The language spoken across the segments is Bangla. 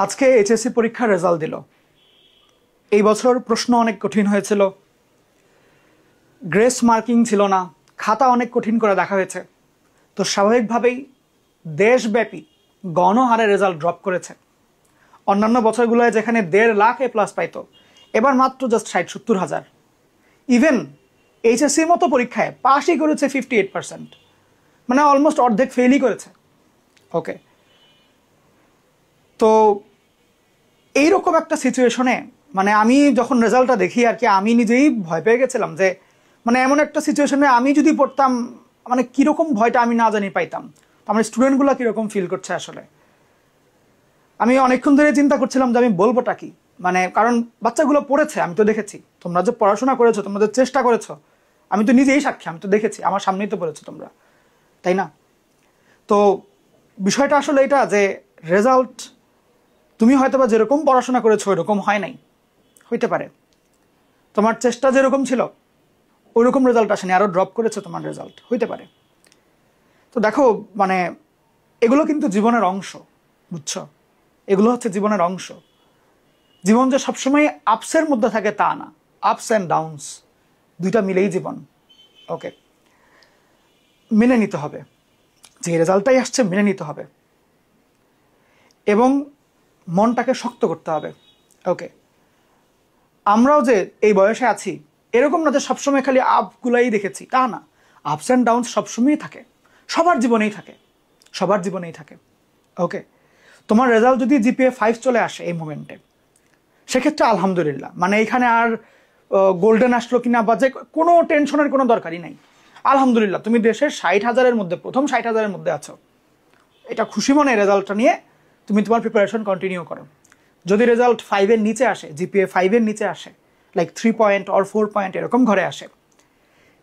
আজকে এইচএসসি পরীক্ষার রেজাল্ট দিল। এই বছর প্রশ্ন অনেক কঠিন হয়েছিল, গ্রেস মার্কিং ছিল না, খাতা অনেক কঠিন করে দেখা হয়েছে। তো স্বাভাবিকভাবেই দেশব্যাপী গণহারে রেজাল্ট ড্রপ করেছে। অন্যান্য বছরগুলোয় যেখানে 1.5 লাখ A+ পাইতো, এবার মাত্র জাস্ট 60-70 হাজার। ইভেন এইচএসসির মতো পরীক্ষায় পাসই করেছে 58%, মানে অলমোস্ট অর্ধেক ফেলই করেছে। ওকে, তো এইরকম একটা সিচুয়েশনে মানে আমি যখন রেজাল্টটা দেখি আর কি, আমি নিজেই ভয় পেয়ে গেছিলাম যে মানে এমন একটা সিচুয়েশনে আমি যদি পড়তাম, মানে কীরকম ভয়টা আমি না জানি পাইতাম। তো আমার স্টুডেন্টগুলো কীরকম ফিল করছে আসলে আমি অনেকক্ষণ ধরে চিন্তা করছিলাম যে আমি বলবোটা কি, মানে কারণ বাচ্চাগুলো পড়েছে, আমি তো দেখেছি। তোমরা যে পড়াশোনা করেছো, তোমরা যে চেষ্টা করেছো, আমি তো নিজেই সাক্ষী, আমি তো দেখেছি, আমার সামনেই তো পড়েছো তোমরা, তাই না? তো বিষয়টা আসলে এটা যে রেজাল্ট তুমি হয়তো বা যেরকম পড়াশোনা করেছো ওইরকম হয় নাই, হইতে পারে তোমার চেষ্টা যেরকম ছিল ওইরকম রেজাল্ট আসেনি, আরও ড্রপ করেছে তোমার রেজাল্ট, হইতে পারে। তো দেখো, মানে এগুলো কিন্তু জীবনের অংশ, বুঝছো? এগুলো হচ্ছে জীবনের অংশ। জীবন যে সবসময় আপসের মধ্যে থাকে তা না, আপস অ্যান্ড ডাউনস দুইটা মিলেই জীবন। ওকে, মেনে নিতে হবে, যে রেজাল্টটাই আসছে মেনে নিতে হবে এবং মনটাকে শক্ত করতে হবে। ওকে, আমরাও যে এই বয়সে আছি এরকম না যে সবসময় খালি আপগুলাই দেখেছি, তা না। আপস অ্যান্ড ডাউনস সবসময়ই থাকে, সবার জীবনেই থাকে, সবার জীবনেই থাকে। ওকে, তোমার রেজাল্ট যদি জিপিএ 5 চলে আসে এই মোমেন্টে, সেক্ষেত্রে আলহামদুলিল্লাহ, মানে এখানে আর গোল্ডেন আসলো কিনা বা যে কোনো টেনশনের কোনো দরকারই নাই। আলহামদুলিল্লাহ, তুমি দেশের 60,000-এর মধ্যে প্রথম 60,000-এর মধ্যে আছো, এটা খুশি মনে রেজাল্টটা নিয়ে তুমি তোমার প্রিপারেশন কন্টিনিউ করো। যদি রেজাল্ট 5-এর নিচে আসে, জিপিএ 5-এর নিচে আসে, লাইক 3 পয়েন্ট অর 4 পয়েন্ট এরকম ঘরে আসে,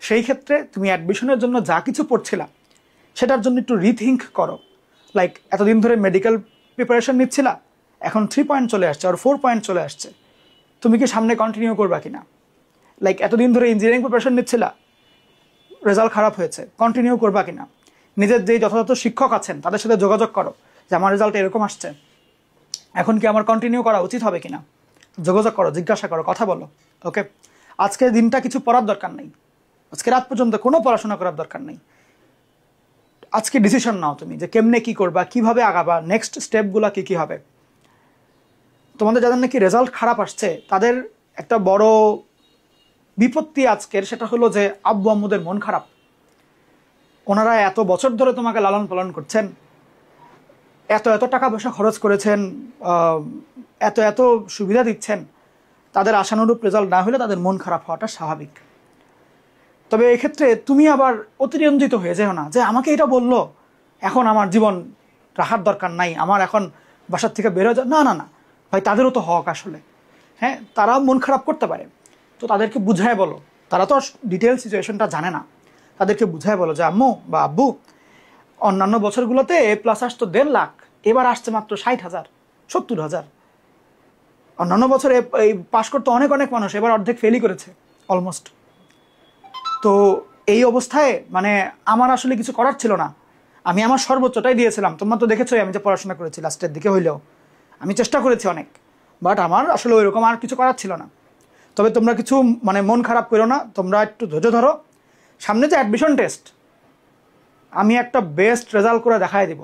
সেই ক্ষেত্রে তুমি অ্যাডমিশনের জন্য যা কিছু পড়ছিলা সেটার জন্য একটু রিথিঙ্ক করো। লাইক এতদিন ধরে মেডিকেল প্রিপারেশন নিচ্ছিলা, এখন 3 পয়েন্ট চলে আসছে আর 4 পয়েন্ট চলে আসছে, তুমি কি সামনে কন্টিনিউ করবা কিনা? লাইক এতদিন ধরে ইঞ্জিনিয়ারিং প্রিপারেশন নিচ্ছিলা, রেজাল্ট খারাপ হয়েছে, কন্টিনিউ করবা কিনা? নিজের যেই যথাযথ শিক্ষক আছেন তাদের সাথে যোগাযোগ করো যে আমার রেজাল্ট এরকম আসছে, এখন কি আমার কন্টিনিউ করা উচিত হবে কিনা? যোগাযোগ করো, জিজ্ঞাসা করো, কথা বলো। ওকে, আজকের দিনটা কিছু পড়ার দরকার নেই, আজকে রাত পর্যন্ত কোনো পড়াশোনা করার দরকার নেই। আজকে ডিসিশন নাও তুমি যে কেমনে কি করবা, কিভাবে আগাবা, নেক্সট স্টেপগুলো কি কি হবে। তোমাদের যাদের নাকি রেজাল্ট খারাপ আসছে তাদের একটা বড় বিপত্তি আজকের, সেটা হলো যে আব্বু আম্মুদের মন খারাপ। ওনারা এত বছর ধরে তোমাকে লালন পালন করছেন, এত এত টাকা পয়সা খরচ করেছেন, এত এত সুবিধা দিচ্ছেন, তাদের আশানুরূপ রেজাল্ট না হলে তাদের মন খারাপ হওয়াটা স্বাভাবিক। তবে এক্ষেত্রে তুমি আবার অতিরঞ্জিত হয়ে যেও না যে আমাকে এটা বললো, এখন আমার জীবন রাখার দরকার নাই, আমার এখন বাসার থেকে বের হয়ে যায়। না না না ভাই, তাদেরও তো হক আসলে, হ্যাঁ, তারাও মন খারাপ করতে পারে। তো তাদেরকে বুঝায় বলো, তারা তো ডিটেল সিচুয়েশনটা জানে না, তাদেরকে বুঝায় বলো যে আম্মু বা আব্বু, অন্যান্য বছরগুলোতে A+ আসতো 1.5 লাখ, এবার আসছে মাত্র 60,000-70,000। অন্যান্য বছরে এই পাশ করতে অনেক অনেক মানুষ, এবার অর্ধেক ফেলই করেছে অলমোস্ট। তো এই অবস্থায় মানে আমার আসলে কিছু করার ছিল না, আমি আমার সর্বোচ্চটাই দিয়েছিলাম। তোমরা তো দেখেছোই আমি যে পড়াশোনা করেছি, লাস্টের দিকে হইলেও আমি চেষ্টা করেছি অনেক, বাট আমার আসলে ওইরকম আর কিছু করার ছিল না। তবে তোমরা কিছু মানে মন খারাপ করো না, তোমরা একটু ধৈর্য ধরো। সামনে যে অ্যাডমিশন টেস্ট, আমি একটা বেস্ট রেজাল্ট করে দেখাই দিব।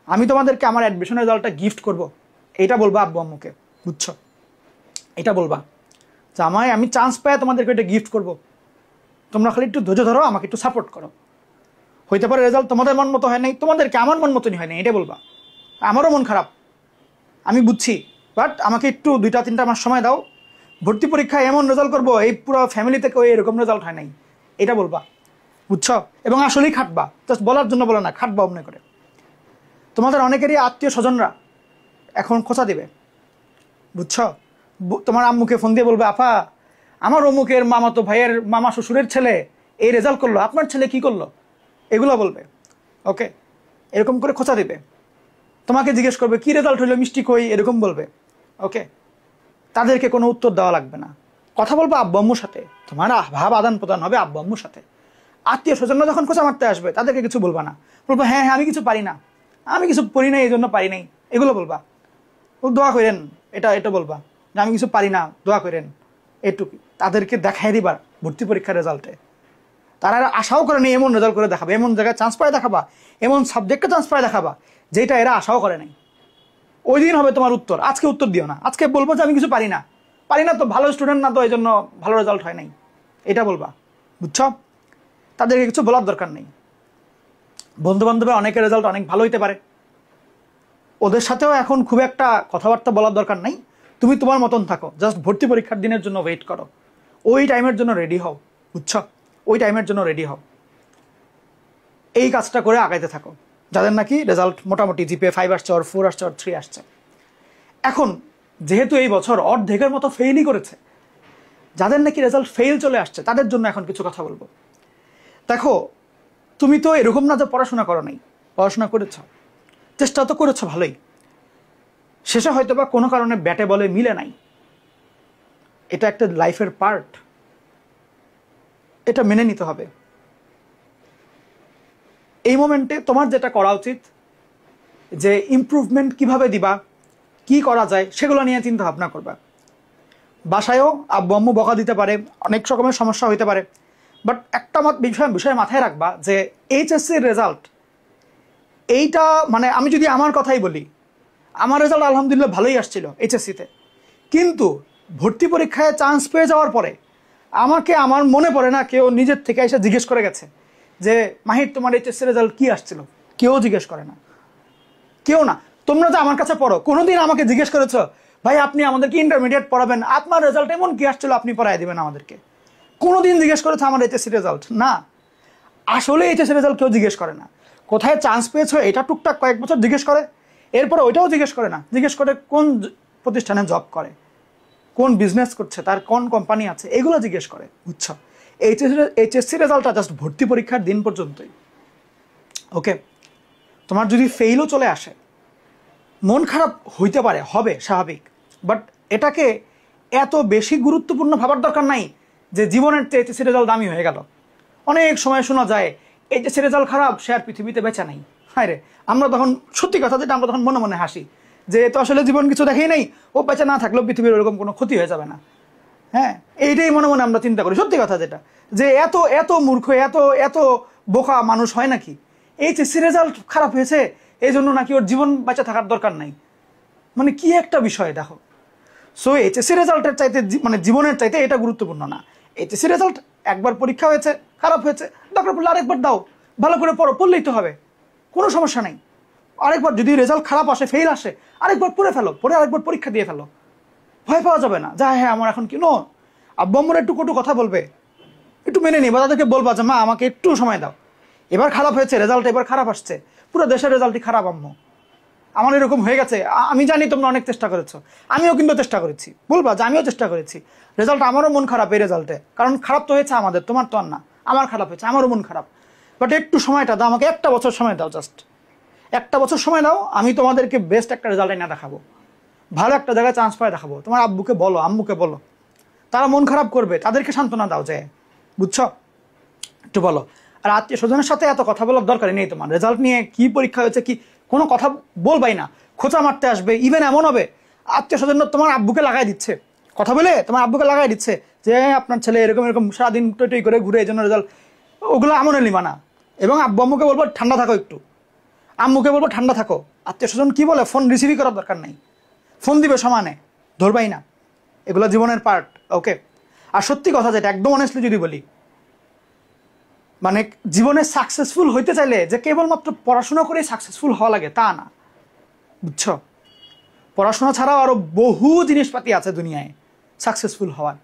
আমি তোমাদেরকে আমার অ্যাডমিশন রেজাল্টটা গিফট করব, এইটা বলবা আব্বু আম্মুকে, বুঝছো? এটা বলবা যে আমি চান্স পাই তোমাদেরকে এটা গিফট করব, তোমরা খালি একটু ধৈর্য ধরো, আমাকে একটু সাপোর্ট করো। হইতে পারে রেজাল্ট তোমাদের মন মতো হয় নাই, তোমাদেরকে আমার মন মতনই হয় নাই, এটা বলবা। আমারও মন খারাপ, আমি বুঝছি, বাট আমাকে একটু 2-3 মাস সময় দাও, ভর্তি পরীক্ষায় এমন রেজাল্ট করবো এই পুরো ফ্যামিলি থেকে এরকম রেজাল্ট হয় নাই, এটা বলবা, বুঝছো? এবং আসলেই খাটবা, জাস্ট বলার জন্য বলো না, খাটবা মনে করে। তোমাদের অনেকেরই আত্মীয় স্বজনরা এখন খোঁচা দিবে, বুঝছো? তোমার আম্মুকে ফোন দিয়ে বলবে, আপা আমার অমুকের মামাতো ভাইয়ের মামা শ্বশুরের ছেলে এই রেজাল্ট করলো, আপনার ছেলে কি করলো, এগুলো বলবে। ওকে, এরকম করে খোঁচা দিবে, তোমাকে জিজ্ঞেস করবে কি রেজাল্ট হইলো, মিষ্টি কই, এরকম বলবে। ওকে, তাদেরকে কোনো উত্তর দেওয়া লাগবে না, কথা বলবো আব্বু আম্মুর সাথে, তোমার ভাব আদান প্রদান হবে আব্বু আম্মুর সাথে। আত্মীয় স্বজনরা যখন খোঁচা মারতে আসবে তাদেরকে কিছু বলবা না, বলবো হ্যাঁ হ্যাঁ আমি কিছু পারি না, আমি কিছু পড়ি নাই এই জন্য পারি নাই, এগুলো বলবা। ও দোয়া করেন, এটা এটা বলবা যে আমি কিছু পারি না, দোয়া করেন, এটুকু। তাদেরকে দেখাই দিবার ভর্তি পরীক্ষার রেজাল্টে। তারা আশাও করেনি এমন রেজাল্ট করে দেখাবা, এমন জায়গায় চান্স পায় দেখাবা, এমন সাবজেক্টে চান্স পায় দেখাবা যেটা এরা আশাও করে নাই। ওই দিন হবে তোমার উত্তর। আজকে উত্তর দিও না, আজকে বলবো যে আমি কিছু পারি না, পারি না তো ভালো স্টুডেন্ট না, তো এই জন্য ভালো রেজাল্ট হয় নাই, এটা বলবা। বুঝছ? তাদেরকে কিছু বলার দরকার নেই। বন্ধু বান্ধবের অনেকের রেজাল্ট অনেক ভালো হইতে পারে, ওদের সাথেও এখন খুব একটা কথাবার্তা বলার দরকার নাই। তুমি তোমার মতন থাকো, জাস্ট ভর্তি পরীক্ষার দিনের জন্য ওয়েট করো, ওই টাইমের জন্য রেডি হও। বুঝছ? ওই টাইমের জন্য রেডি হও, এই কাজটা করে আগাইতে থাকো। যাদের নাকি রেজাল্ট মোটামুটি জিপে 5 আসছে, ওর 4 আসছে, ওর 3 আসছে। এখন যেহেতু এই বছর অর্ধেকের মতো ফেইলই করেছে, যাদের নাকি রেজাল্ট ফেইল চলে আসছে তাদের জন্য এখন কিছু কথা বলবো। দেখো, তুমি তো এরকম না যে পড়াশোনা করো নাই, পড়াশোনা করেছ, চেষ্টা তো করেছ ভালোই, শেষে হয়তো বা কোনো কারণে ব্যাটে বলে মিলে নাই, এটা একটা লাইফের পার্ট, এটা মেনে নিতে হবে। এই মোমেন্টে তোমার যেটা করা উচিত যে ইমপ্রুভমেন্ট কিভাবে দিবা, কি করা যায় সেগুলো নিয়ে চিন্তা ভাবনা করবা। বাসায়ও আব্বু আম্মু বকা দিতে পারে, অনেক রকমের সমস্যা হইতে পারে, বাট একটা বিষয় মাথায় রাখবা যে এইচএসসির রেজাল্ট এইটা, মানে আমি যদি আমার কথাই বলি, আমার রেজাল্ট আলহামদুলিল্লাহ ভালোই আসছিল এইচএসসিতে, কিন্তু ভর্তি পরীক্ষায় চান্স পেয়ে যাওয়ার পরে আমাকে, আমার মনে পড়ে না কেউ নিজের থেকে এসে জিজ্ঞেস করে গেছে যে মাহির তোমার এইচএসসি রেজাল্ট কি আসছিল। কেউ জিজ্ঞেস করে না, কেউ না। তোমরা যে আমার কাছে পড়ো, কোনোদিন আমাকে জিজ্ঞেস করেছো ভাই আপনি আমাদেরকে ইন্টারমিডিয়েট পড়াবেন, আপনার রেজাল্ট এমন কি আসছিল আপনি পড়াই দিবেন আমাদেরকে? কোনোদিন জিজ্ঞেস করেছো আমার এইচএসসি রেজাল্ট? না, আসলে এইচএসসি রেজাল্ট কেউ জিজ্ঞেস করে না। কোথায় চান্স পেয়েছো এটা টুকটাক কয়েক বছর জিজ্ঞেস করে, এরপরে ওইটাও জিজ্ঞেস করে না। জিজ্ঞেস করে কোন প্রতিষ্ঠানে জব করে, কোন বিজনেস করছে, তার কোন কোম্পানি আছে, এগুলো জিজ্ঞেস করে। বুঝছো? এইচএসসি রেজাল্টটা জাস্ট ভর্তি পরীক্ষার দিন পর্যন্তই। ওকে, তোমার যদি ফেইলও চলে আসে, মন খারাপ হইতে পারে, হবে, স্বাভাবিক, বাট এটাকে এত বেশি গুরুত্বপূর্ণ ভাবার দরকার নাই যে জীবনের চেয়ে এইচএসসি রেজাল্ট দামি হয়ে গেল। অনেক সময় শোনা যায় এইচএসসি রেজাল্ট খারাপ, সে আর পৃথিবীতে বেঁচে নাই। হায় রে, আমরা তখন সত্যি কথা যেটা, আমরা তখন মনে মনে হাসি যে তো আসলে জীবন কিছু দেখেই নেই, ও বেঁচে না থাকলেও পৃথিবীর ওরকম কোনো ক্ষতি হয়ে যাবে না। হ্যাঁ, এইটাই মনে মনে আমরা চিন্তা করি। সত্যি কথা যেটা, যে এত এত মূর্খ, এত এত বোকা মানুষ হয় নাকি? এইচএসসি রেজাল্ট খারাপ হয়েছে এই জন্য নাকি ওর জীবন বেঁচে থাকার দরকার নাই? মানে কি একটা বিষয় দেখো। সো এইচএসসি রেজাল্টের চাইতে, মানে জীবনের চাইতে এটা গুরুত্বপূর্ণ না। এইচএসসি রেজাল্ট একবার পরীক্ষা হয়েছে, খারাপ হয়েছে, দরকার পড়লে আরেকবার দাও, ভালো করে পড়ো, পড়লেই তো হবে, কোনো সমস্যা নেই। আরেকবার যদি রেজাল্ট খারাপ আসে, ফেল আসে, আরেকবার পড়ে ফেলো, পড়ে আরেকবার পরীক্ষা দিয়ে ফেলো, ভয় পাওয়া যাবে না। যা হ্যাঁ আমার এখন কি নো, আব্বু আম্মুরা একটু কটু কথা বলবে, একটু মেনে নিই, বা তাদেরকে বলবা যে মা আমাকে একটু সময় দাও, এবার খারাপ হয়েছে রেজাল্ট, এবার খারাপ আসছে, পুরো দেশের রেজাল্টই খারাপ আম্মু, আমার এরকম হয়ে গেছে, আমি জানি তোমরা অনেক চেষ্টা করেছো, আমিও কিন্তু চেষ্টা করেছি, বলবা যে আমিও চেষ্টা করেছি, রেজাল্ট আমারও মন খারাপ এই রেজাল্টে, কারণ খারাপ তো হয়েছে আমাদের, তোমার তো আর না, আমার খারাপ হয়েছে, আমারও মন খারাপ, বাট একটু সময়টা দাও আমাকে, একটা বছর সময় দাও, জাস্ট একটা বছর সময় দাও, আমি তোমাদেরকে বেস্ট একটা রেজাল্ট এনে দেখাবো, ভালো একটা জায়গায় চান্স পায় দেখাবো। তোমার আব্বুকে বলো, আম্মুকে বলো, তারা মন খারাপ করবে, তাদেরকে সান্ত্বনা দাও যে, বুঝছো, একটু বলো। আর আত্মীয় স্বজনের সাথে এত কথা বলার দরকারই নেই তোমার। রেজাল্ট নিয়ে কি পরীক্ষা হয়েছে কি, কোনো কথা বলবাই না, খোঁচা মারতে আসবে। ইভেন এমন হবে আত্মীয় স্বজন তোমার আব্বুকে লাগাই দিচ্ছে, কথা বলে তোমার আব্বুকে লাগাই দিচ্ছে যে আপনার ছেলে এরকম এরকম সারাদিন টই করে ঘুরে, এই জন্য রেজাল্ট, ওগুলো আমনে নিবা না। এবং আব্বু আম্মুকে বলবো ঠান্ডা থাকো একটু, আম্মুকে বলবো ঠান্ডা থাকো। আত্মীয় স্বজন কি বলে ফোন রিসিভই করার দরকার নেই, ফোন দিবে সমানে, ধরবাই না, এগুলো জীবনের পার্ট। ওকে, আর সত্যি কথা যেটা একদম অনেস্টলি যদি বলি, মানে জীবনে সাকসেসফুল হইতে চাইলে যে কেবলমাত্র পড়াশোনা করে সাকসেসফুল হওয়া লাগে তা না, বুঝছো, পড়াশোনা ছাড়াও আরো বহু জিনিসপাতি আছে দুনিয়ায় সাকসেসফুল হওয়ার।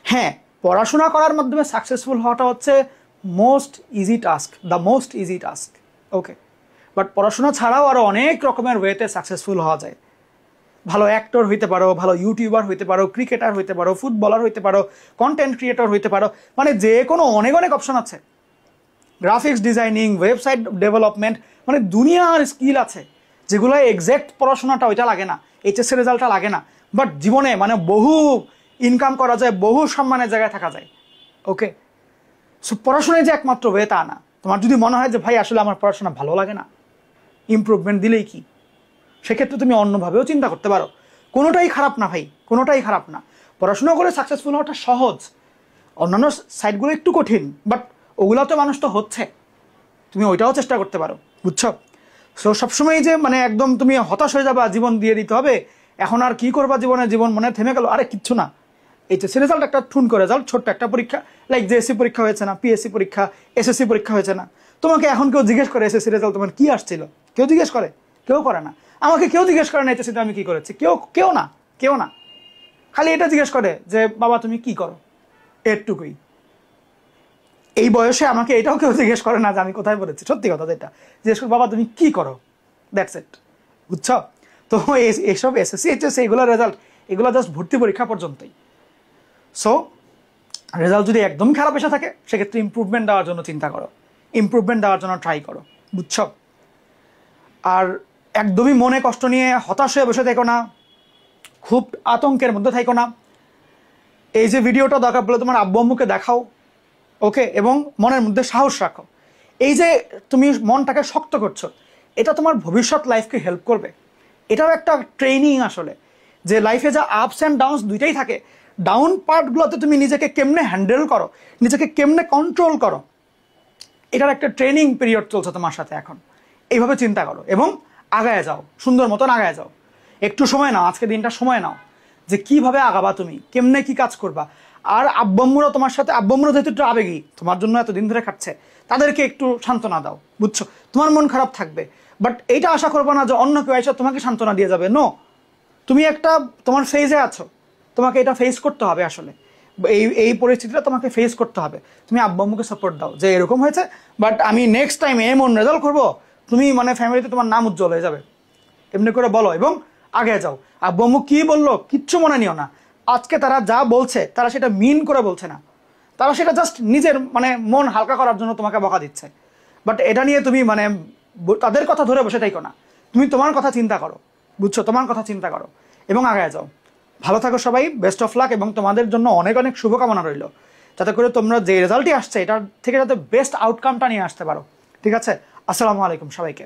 হ্যাঁ, পড়াশোনা করার মাধ্যমে সাকসেসফুল হওয়াটা হচ্ছে most easy task, the most easy task. Okay, but পড়াশোনা ছাড়াও আরো অনেক রকমের ওয়েতে সাকসেসফুল হওয়া যায়। ভালো অ্যাক্টর হইতে পারো, ভালো ইউটিউবার হইতে পারো, ক্রিকেটার হইতে পারো, ফুটবলার হইতে পারো, কন্টেন্ট ক্রিয়েটর হইতে পারো, মানে যে কোনো অনেক অনেক অপশন আছে। গ্রাফিক্স ডিজাইনিং, ওয়েবসাইট ডেভেলপমেন্ট, মানে দুনিয়ার স্কিল আছে যেগুলো এক্স্যাক্ট পড়াশোনাটা ওইটা লাগে না, এইচএসসি রেজাল্টটা লাগে না, বাট জীবনে মানে বহু ইনকাম করা যায়, বহু সম্মানের জায়গায় থাকা যায়। ওকে, সো পড়াশোনায় যে একমাত্র ওয়ে তা না। তোমার যদি মনে হয় যে ভাই আসলে আমার পড়াশোনা ভালো লাগে না, ইমপ্রুভমেন্ট দিলেই কি, সেক্ষেত্রে তুমি অন্যভাবেও চিন্তা করতে পারো। কোনোটাই খারাপ না ভাই, কোনোটাই খারাপ না। পড়াশোনা করে সাকসেসফুল হওয়াটা সহজ, অন্যান্য সাইডগুলো একটু কঠিন, বাট ওগুলো তো মানুষ তো হচ্ছে, তুমি ওইটাও চেষ্টা করতে পারো, বুঝছো? সো সবসময় যে মানে একদম তুমি হতাশ হয়ে যাবা, জীবন দিয়ে দিতে হবে, এখন আর কি করবা জীবনে, জীবন মনে থেমে গেল, আরে কিচ্ছু না। এইচএসসি রেজাল্ট একটা ঠুনকো রেজাল্ট, ছোট্ট একটা পরীক্ষা, লাইক জেএসসি পরীক্ষা হয়েছে না, পিএসসি পরীক্ষা, এসএসসি পরীক্ষা হয়েছে না, তোমাকে এখন কেউ জিজ্ঞেস করে এসএসসি রেজাল্ট তোমার কি আসছিল? কেউ জিজ্ঞেস করে? কেউ করে না। আমাকে কেউ জিজ্ঞেস করে না এইচএসসিতে আমি কি করেছি, কেউ না, কেউ না। খালি এটা জিজ্ঞেস করে যে বাবা তুমি কি করো, এরটুকুই। এই বয়সে আমাকে এটাও কেউ জিজ্ঞেস করে না যে আমি কোথায় পড়েছি, সত্যি কথা যেটা জিজ্ঞেস করি, বাবা তুমি কি করো, দ্যাটস ইট, বুঝছো? তো এইসব এসএসসি এইচএসসি এগুলোর রেজাল্ট, এগুলো জাস্ট ভর্তি পরীক্ষা পর্যন্তই। সো রেজাল্ট যদি একদম খারাপ এসে থাকে, সেক্ষেত্রে ইমপ্রুভমেন্ট দেওয়ার জন্য চিন্তা করো, ইমপ্রুভমেন্ট দেওয়ার জন্য ট্রাই করো, বুঝছো? আর একদমই মনে কষ্ট নিয়ে হতাশ হয়ে বসে থেকো না, খুব আতঙ্কের মধ্যে থাকো না। এই যে ভিডিওটা দরকার পড়লে তোমার আব্বু আম্মুকে দেখাও, ওকে, এবং মনের মধ্যে সাহস রাখো। এই যে তুমি মনটাকে শক্ত করছো, এটা তোমার ভবিষ্যৎ লাইফকে হেল্প করবে। এটাও একটা ট্রেনিং আসলে, যে লাইফে যা আপস অ্যান্ড ডাউনস দুইটাই থাকে, ডাউন পার্টগুলোতে তুমি নিজেকে কেমনে হ্যান্ডেল করো, নিজেকে কেমনে কন্ট্রোল করো, এটার একটা ট্রেনিং পিরিয়ড চলছে তোমার সাথে এখন। এইভাবে চিন্তা করো এবং আগায় যাও, সুন্দর মতন আগায় যাও। একটু সময় নাও, আজকে দিনটা সময় নাও যে কিভাবে আগাবা, তুমি কেমনে কি কাজ করবা। আর আব্বাম্মুরা তোমার সাথে, আব্বাম্মুরা যেহেতু একটু আবেগী, তোমার জন্য এতদিন ধরে খাচ্ছে, তাদেরকে একটু সান্ত্বনা দাও, বুঝছো? তোমার মন খারাপ থাকবে, বাট এইটা আশা করবো না যে অন্য কেউ এসে তোমাকে সান্ত্বনা দিয়ে যাবে। নো, তুমি একটা তোমার ফেজে আছো, তোমাকে এটা ফেস করতে হবে আসলে, এই পরিস্থিতিটা তোমাকে ফেস করতে হবে। তুমি আব্বু আম্মুকে সাপোর্ট দাও যে এরকম হয়েছে, বাট আমি নেক্সট টাইম এমন রেজাল্ট করবো, তুমি মানে ফ্যামিলিতে তোমার নাম উজ্জ্বল হয়ে যাবে, এমনি করে বলো এবং আগে যাও। আব্বু আম্মু কি বললো কিচ্ছু মনে নিও না, আজকে তারা যা বলছে তারা সেটা মিন করে বলছে না, তারা সেটা জাস্ট নিজের মানে মন হালকা করার জন্য তোমাকে বকা দিচ্ছে। বাট এটা নিয়ে তুমি মানে তাদের কথা ধরে বসে থাকো না, তুমি তোমার কথা চিন্তা করো, বুঝছো? তোমার কথা চিন্তা করো এবং আগায় যাও। ভালো থাকো সবাই, বেস্ট অফ লাক, এবং তোমাদের জন্য অনেক অনেক শুভকামনা রইল, যাতে করে তোমরা যে রেজাল্টই আসছে এটার থেকে যাতে বেস্ট আউটকামটা নিয়ে আসতে পারো। ঠিক আছে? আসসালামু আলাইকুম সবাইকে।